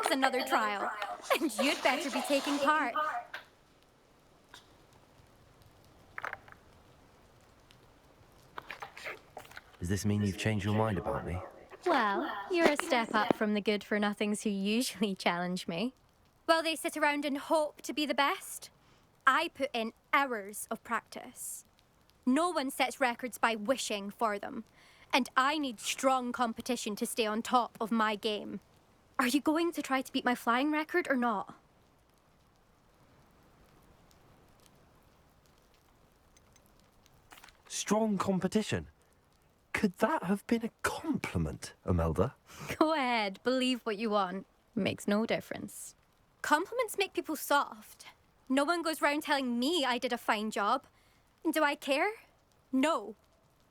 loves another trial. And you'd better be taking part. Does this mean you've changed your mind about me? Well, you're a step up from the good-for-nothings who usually challenge me. While they sit around and hope to be the best, I put in hours of practice. No one sets records by wishing for them, and I need strong competition to stay on top of my game. Are you going to try to beat my flying record or not? Strong competition? Could that have been a compliment, Imelda? Go ahead, believe what you want. Makes no difference. Compliments make people soft. No one goes round telling me I did a fine job. Do I care? No.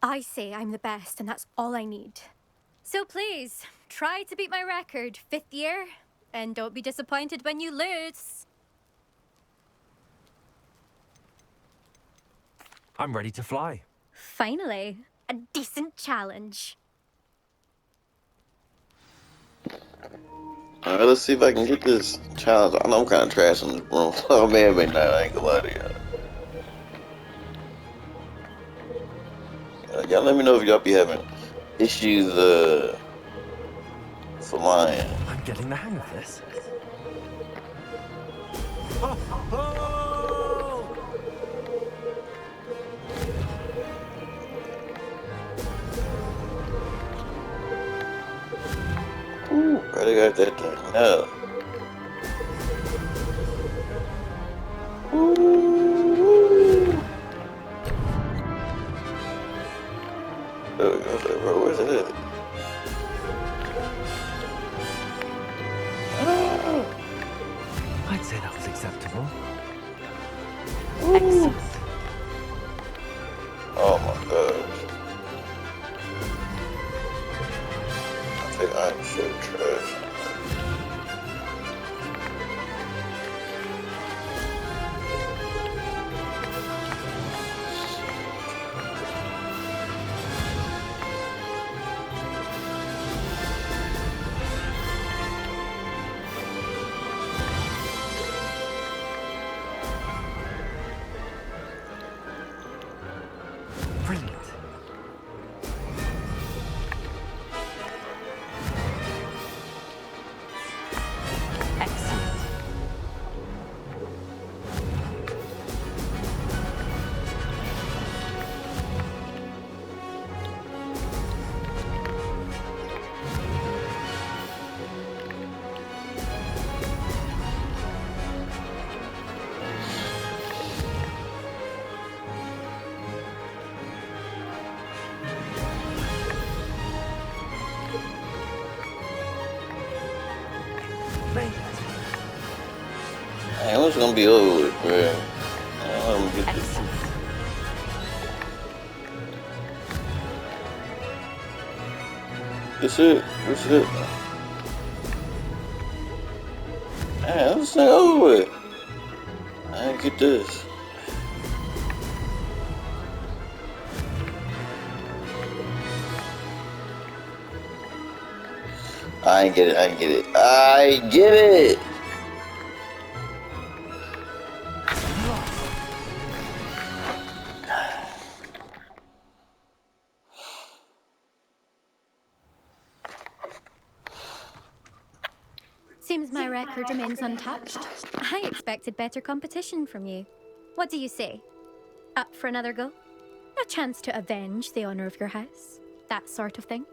I say I'm the best, and that's all I need. So please, try to beat my record, 5th year, and don't be disappointed when you lose. I'm ready to fly. Finally, a decent challenge. Alright, let's see if I can get this challenge. I know I'm kind of trash in this room. Oh man, not. I ain't gonna lie to y'all. Y'all let me know if y'all be having issues flying. I'm getting the hang of this. Oh, oh! Ooh, really got that thing. No. Ooh. There we go, bro. Where's it at? I'd say that was acceptable. Ooh. Oh my gosh. I think I'm so trash. Brilliant. Excellent. Man, what's gonna be over with, bro? I'm gonna get this. This it. This is it. Man, this thing over with. I ain't get this. I ain't get it. I ain't get it. I get it. Seems my record remains untouched. I expected better competition from you. What do you say? Up for another go? A chance to avenge the honor of your house? That sort of thing?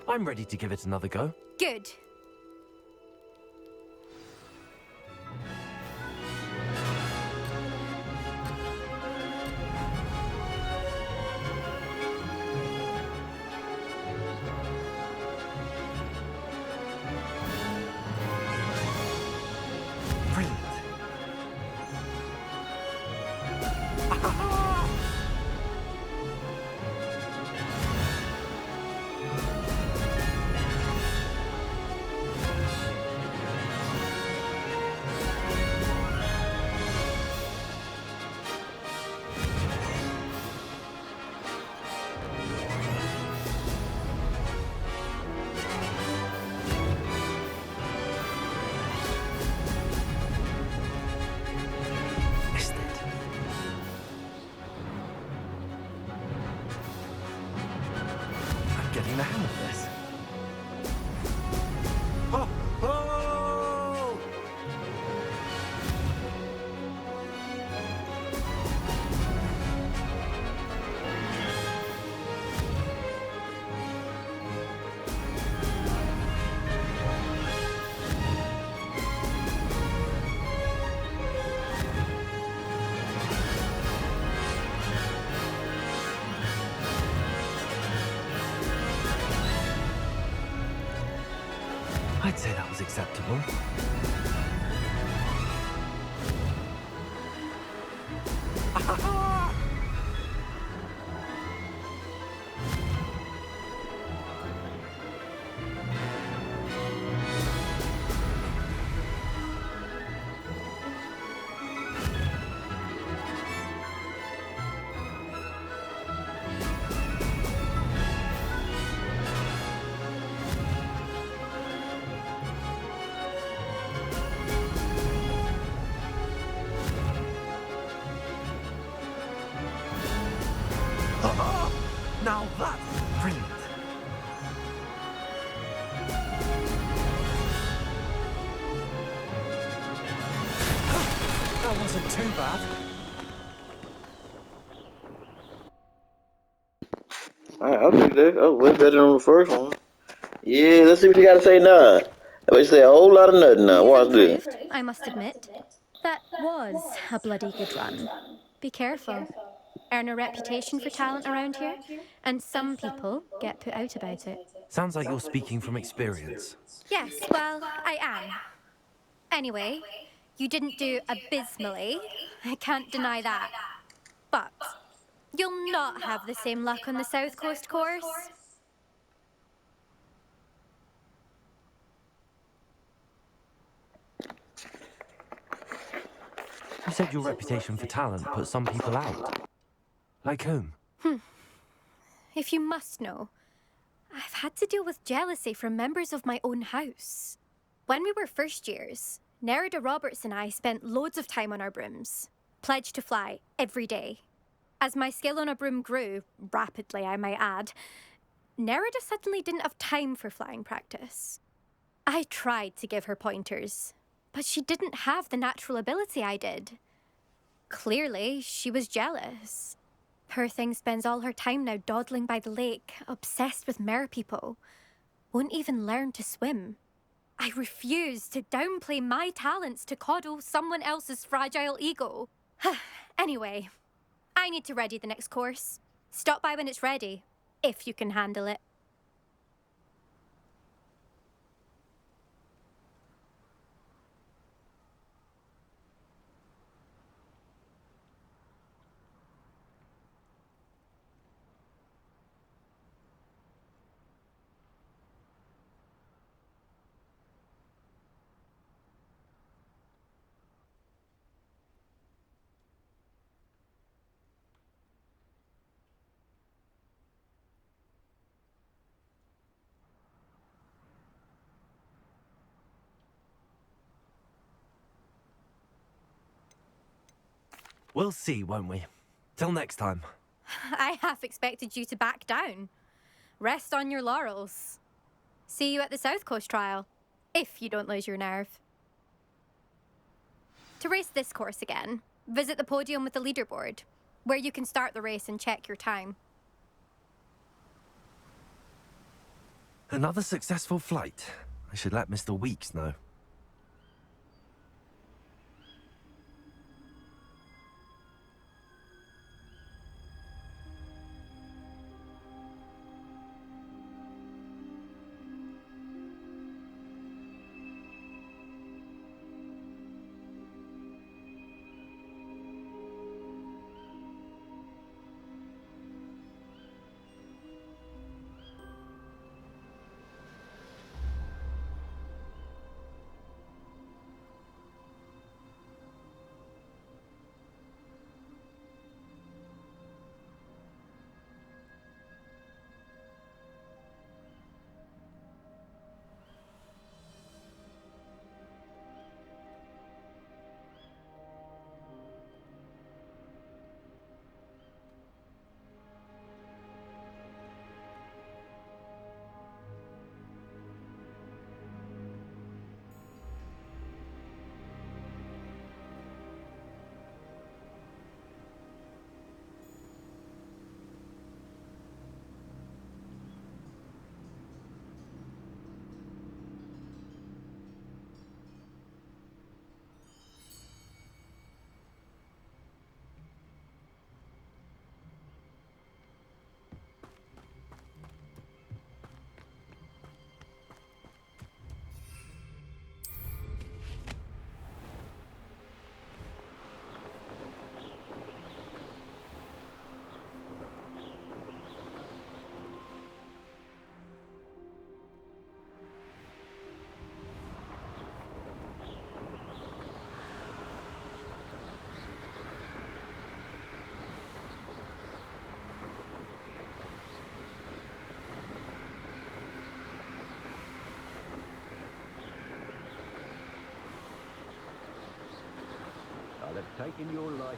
I'm ready to give it another go. Good. getting the hang of this. Oh! Oh! I'd say that was acceptable. Now that's brilliant. That wasn't too bad. Alright, I'll take that. Oh, way better than the first one. Yeah, let's see what you gotta say now. I say a whole lot of nothing now. You've Watch this. improved, I must admit. That was a bloody good run. Be careful. Earn a reputation for talent around here, and some people get put out about it. Sounds like you're speaking from experience. Yes, well, I am. Anyway, you didn't do abysmally. I can't deny that. But you'll not have the same luck on the South Coast course. You said your reputation for talent put some people out. Like whom? If you must know, I've had to deal with jealousy from members of my own house. When we were first years, Nerida Roberts and I spent loads of time on our brooms, pledged to fly every day. As my skill on a broom grew, rapidly I might add, Nerida suddenly didn't have time for flying practice. I tried to give her pointers, but she didn't have the natural ability I did. Clearly, she was jealous. Poor thing spends all her time now dawdling by the lake, obsessed with merpeople. Won't even learn to swim. I refuse to downplay my talents to coddle someone else's fragile ego. Anyway, I need to ready the next course. Stop by when it's ready, if you can handle it. We'll see, won't we? Till next time. I half expected you to back down. Rest on your laurels. See you at the South Coast trial, if you don't lose your nerve. To race this course again, visit the podium with the leaderboard, where you can start the race and check your time. Another successful flight. I should let Mr. Weeks know. taking your life.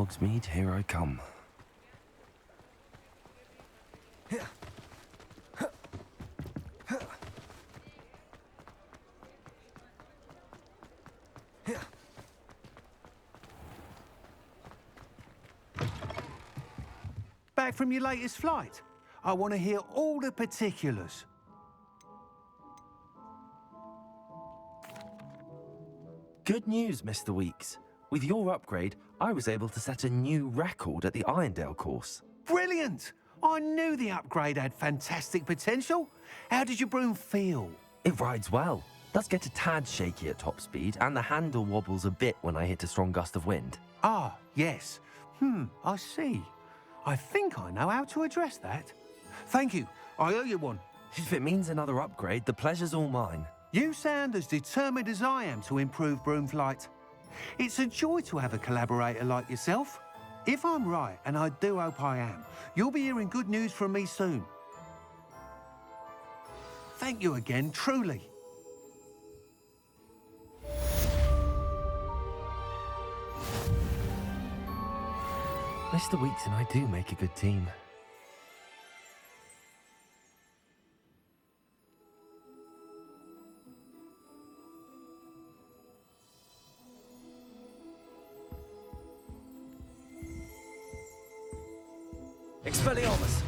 Hogsmeade, here I come. Back from your latest flight? I want to hear all the particulars. Good news, Mr. Weeks. With your upgrade, I was able to set a new record at the Irondale course. Brilliant! I knew the upgrade had fantastic potential. How did your broom feel? It rides well. Does get a tad shaky at top speed, and the handle wobbles a bit when I hit a strong gust of wind. Ah, yes. I see. I think I know how to address that. Thank you. I owe you one. If it means another upgrade, the pleasure's all mine. You sound as determined as I am to improve broom flight. It's a joy to have a collaborator like yourself. If I'm right, and I do hope I am, you'll be hearing good news from me soon. Thank you again, truly. Mr. Weeks and I do make a good team. Expelliarmus!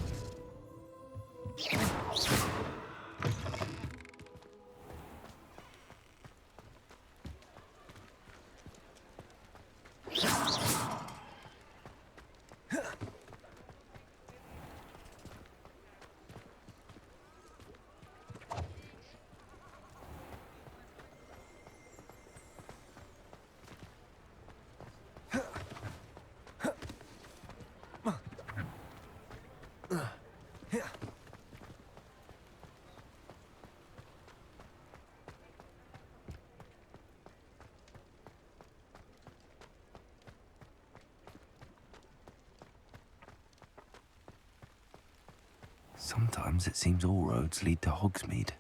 Sometimes it seems all roads lead to Hogsmeade.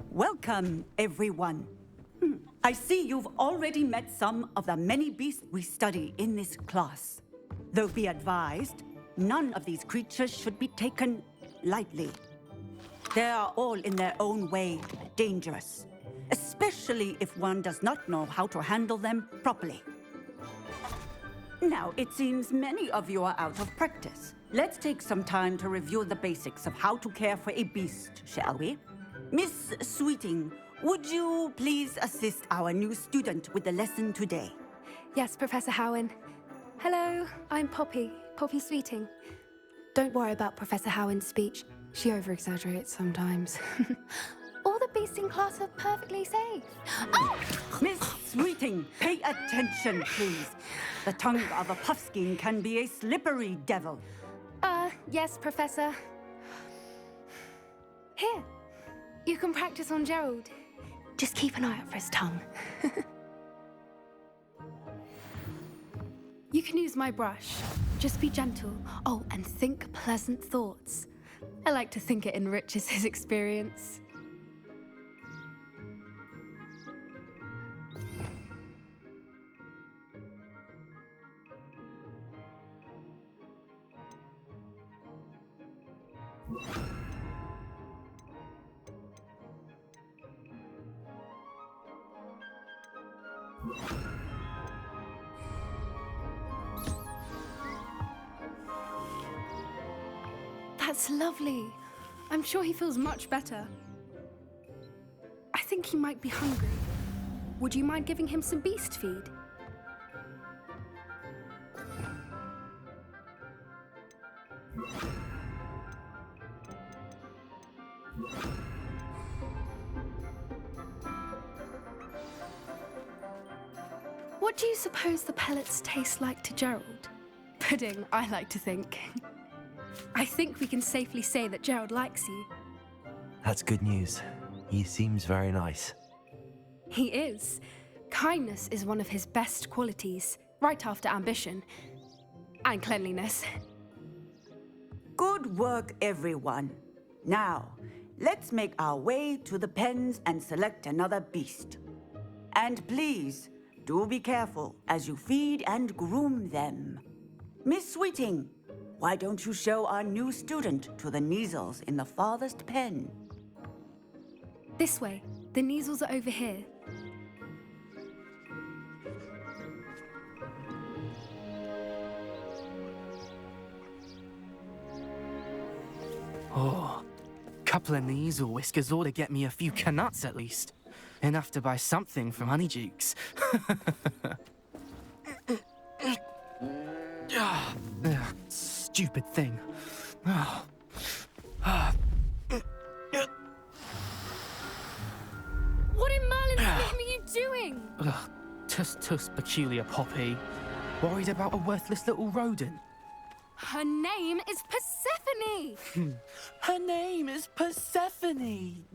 Welcome, everyone. I see you've already met some of the many beasts we study in this class. Though be advised, none of these creatures should be taken lightly. They are all in their own way dangerous, especially if one does not know how to handle them properly. Now, it seems many of you are out of practice. Let's take some time to review the basics of how to care for a beast, shall we? Miss Sweeting, would you please assist our new student with the lesson today? Yes, Professor Howen. Hello, I'm Poppy Sweeting. Don't worry about Professor Howen's speech. She over-exaggerates sometimes. All the beasts in class are perfectly safe. Oh! Miss Sweeting, pay attention, please. The tongue of a puffskein can be a slippery devil. Yes, Professor. Here, you can practice on Gerald. Just keep an eye out for his tongue. You can use my brush. Just be gentle. Oh, and think pleasant thoughts. I like to think it enriches his experience. That's lovely. I'm sure he feels much better. I think he might be hungry. Would you mind giving him some beast feed? What do you suppose the pellets taste like to Gerald? Pudding, I like to think. I think we can safely say that Gerald likes you. That's good news. He seems very nice. He is. Kindness is one of his best qualities, right after ambition. And cleanliness. Good work, everyone. Now, let's make our way to the pens and select another beast. And please, do be careful as you feed and groom them. Miss Sweeting, why don't you show our new student to the Kneazles in the farthest pen? This way. The Kneazles are over here. Oh, couple of Kneazle whiskers ought to get me a few canuts at least. Enough to buy something from Honeydukes. Stupid thing. What in Merlin's name are you doing? Tuss peculiar Poppy. Worried about a worthless little rodent. Her name is Persephone! Her name is Persephone.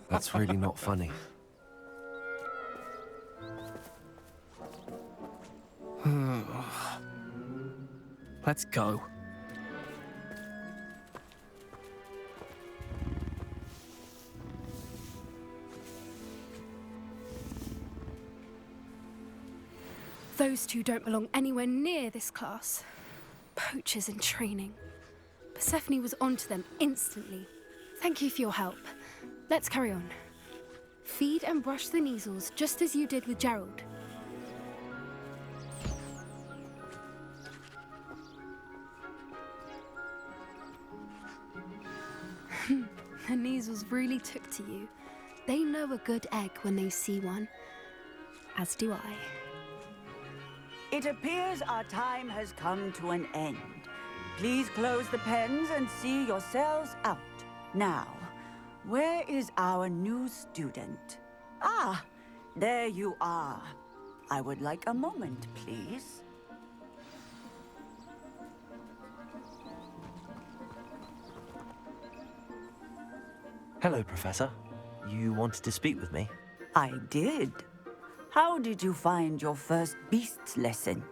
That's really not funny. Let's go. Those two don't belong anywhere near this class. Poachers in training. Persephone was onto them instantly. Thank you for your help. Let's carry on. Feed and brush the Kneazles just as you did with Gerald. The Kneazles really took to you. They know a good egg when they see one. As do I. It appears our time has come to an end. Please close the pens and see yourselves out. Now, where is our new student? Ah, there you are. I would like a moment, please. Hello, Professor. You wanted to speak with me? I did. How did you find your first beasts lesson?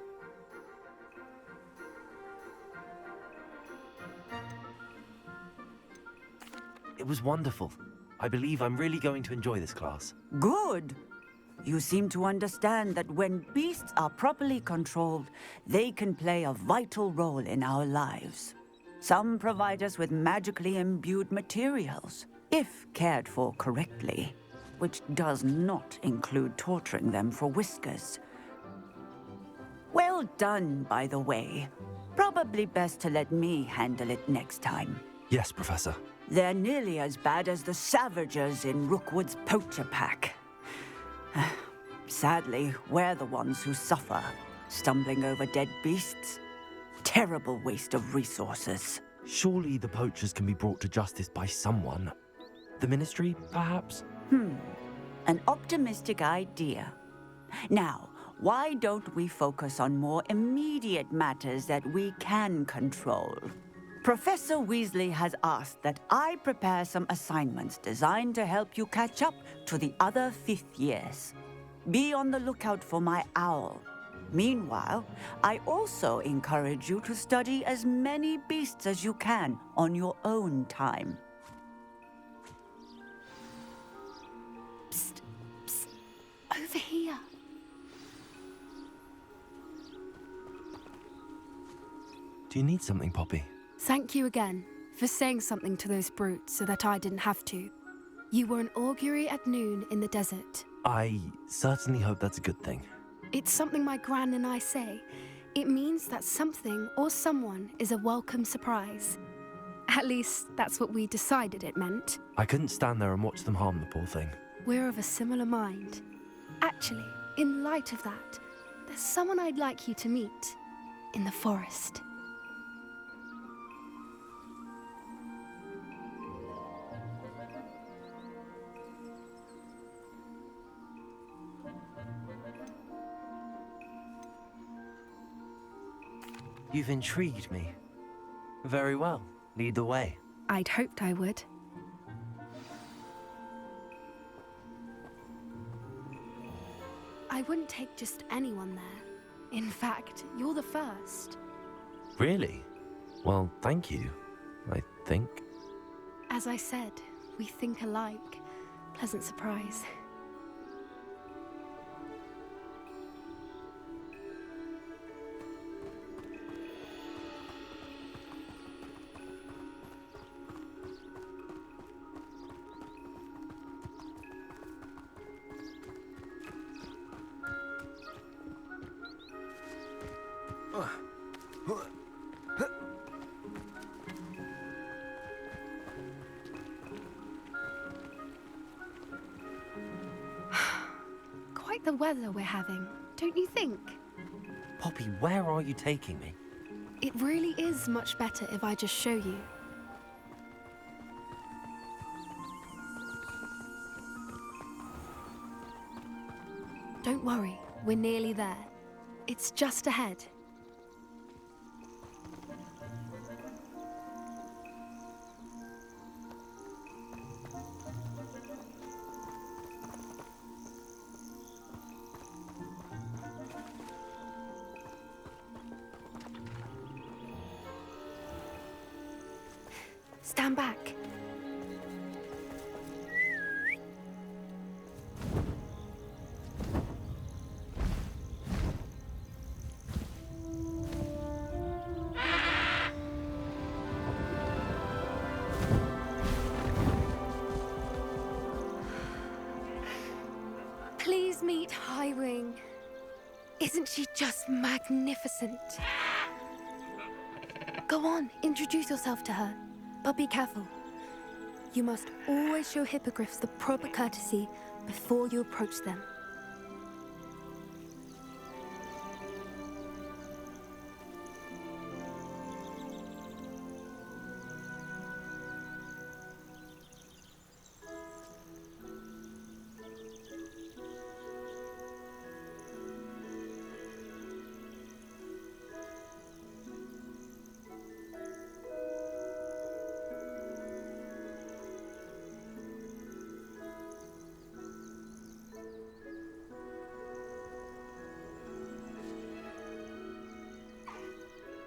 It was wonderful. I believe I'm really going to enjoy this class. Good. You seem to understand that when beasts are properly controlled, they can play a vital role in our lives. Some provide us with magically imbued materials, if cared for correctly, which does not include torturing them for whiskers. Well done, by the way. Probably best to let me handle it next time. Yes, Professor. They're nearly as bad as the Savagers in Rookwood's poacher pack. Sadly, we're the ones who suffer, stumbling over dead beasts. Terrible waste of resources. Surely the poachers can be brought to justice by someone. The Ministry, perhaps? An optimistic idea. Now, why don't we focus on more immediate matters that we can control? Professor Weasley has asked that I prepare some assignments designed to help you catch up to the other fifth years. Be on the lookout for my owl. Meanwhile, I also encourage you to study as many beasts as you can on your own time. Psst, psst, over here. Do you need something, Poppy? Thank you again for saying something to those brutes so that I didn't have to. You were an augury at noon in the desert. I certainly hope that's a good thing. It's something my gran and I say. It means that something or someone is a welcome surprise. At least, that's what we decided it meant. I couldn't stand there and watch them harm the poor thing. We're of a similar mind. Actually, in light of that, there's someone I'd like you to meet in the forest. You've intrigued me. Very well. Lead the way. I'd hoped I would. I wouldn't take just anyone there. In fact, you're the first. Really? Well, thank you, I think. As I said, we think alike. Pleasant surprise. Quite the weather we're having, don't you think? Poppy, where are you taking me? It really is much better if I just show you. Don't worry, we're nearly there. It's just ahead. Stand back. Please meet Highwing. Isn't she just magnificent? Go on, introduce yourself to her. But be careful. You must always show hippogriffs the proper courtesy before you approach them.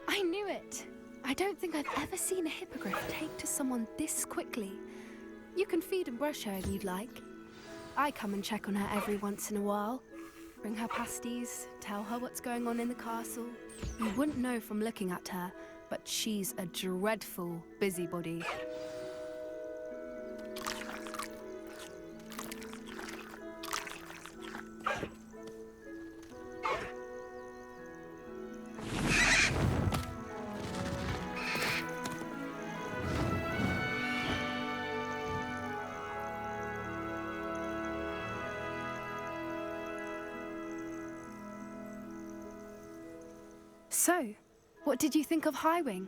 I knew it! I don't think I've ever seen a hippogriff take to someone this quickly. You can feed and brush her if you'd like. I come and check on her every once in a while. Bring her pasties, tell her what's going on in the castle. You wouldn't know from looking at her, but she's a dreadful busybody. So, what did you think of Highwing?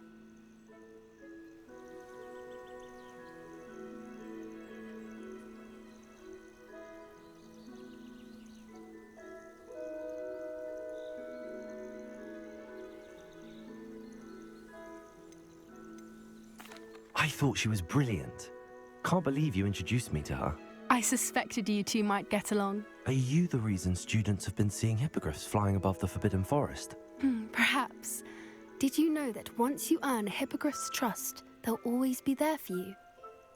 I thought she was brilliant. Can't believe you introduced me to her. I suspected you two might get along. Are you the reason students have been seeing hippogriffs flying above the Forbidden Forest? Perhaps. Did you know that once you earn a hippogriff's trust, they'll always be there for you?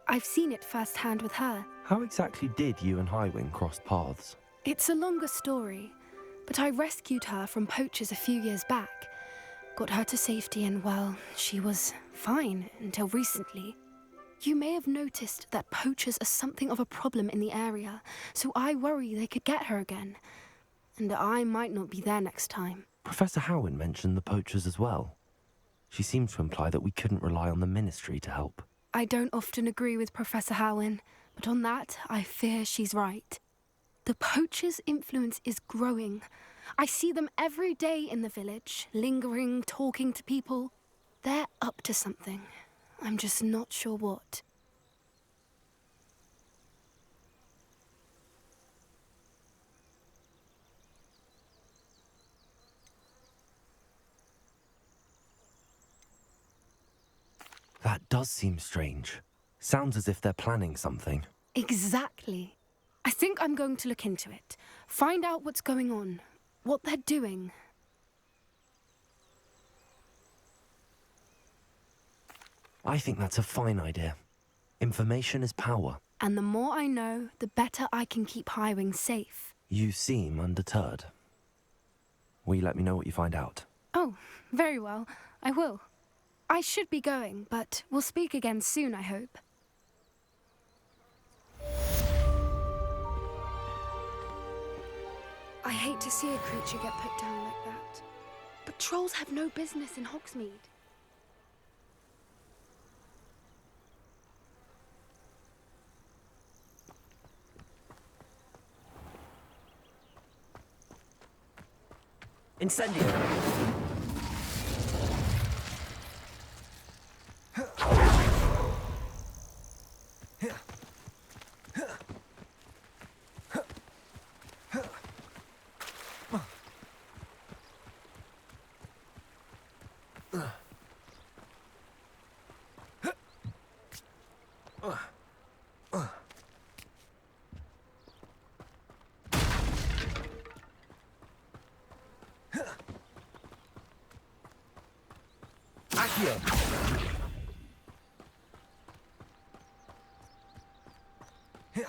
I've seen it firsthand with her. How exactly did you and Highwing cross paths? It's a longer story, but I rescued her from poachers a few years back. Got her to safety and, well, she was fine until recently. You may have noticed that poachers are something of a problem in the area, so I worry they could get her again. And I might not be there next time. Professor Howin mentioned the poachers as well. She seemed to imply that we couldn't rely on the Ministry to help. I don't often agree with Professor Howen, but on that, I fear she's right. The poachers' influence is growing. I see them every day in the village, lingering, talking to people. They're up to something. I'm just not sure what. That does seem strange. Sounds as if they're planning something. Exactly. I think I'm going to look into it. Find out what's going on, what they're doing. I think that's a fine idea. Information is power. And the more I know, the better I can keep Highwing safe. You seem undeterred. Will you let me know what you find out? Oh, very well. I will. I should be going, but we'll speak again soon, I hope. I hate to see a creature get put down like that. But trolls have no business in Hogsmeade. Incendio! Accio! Yeah.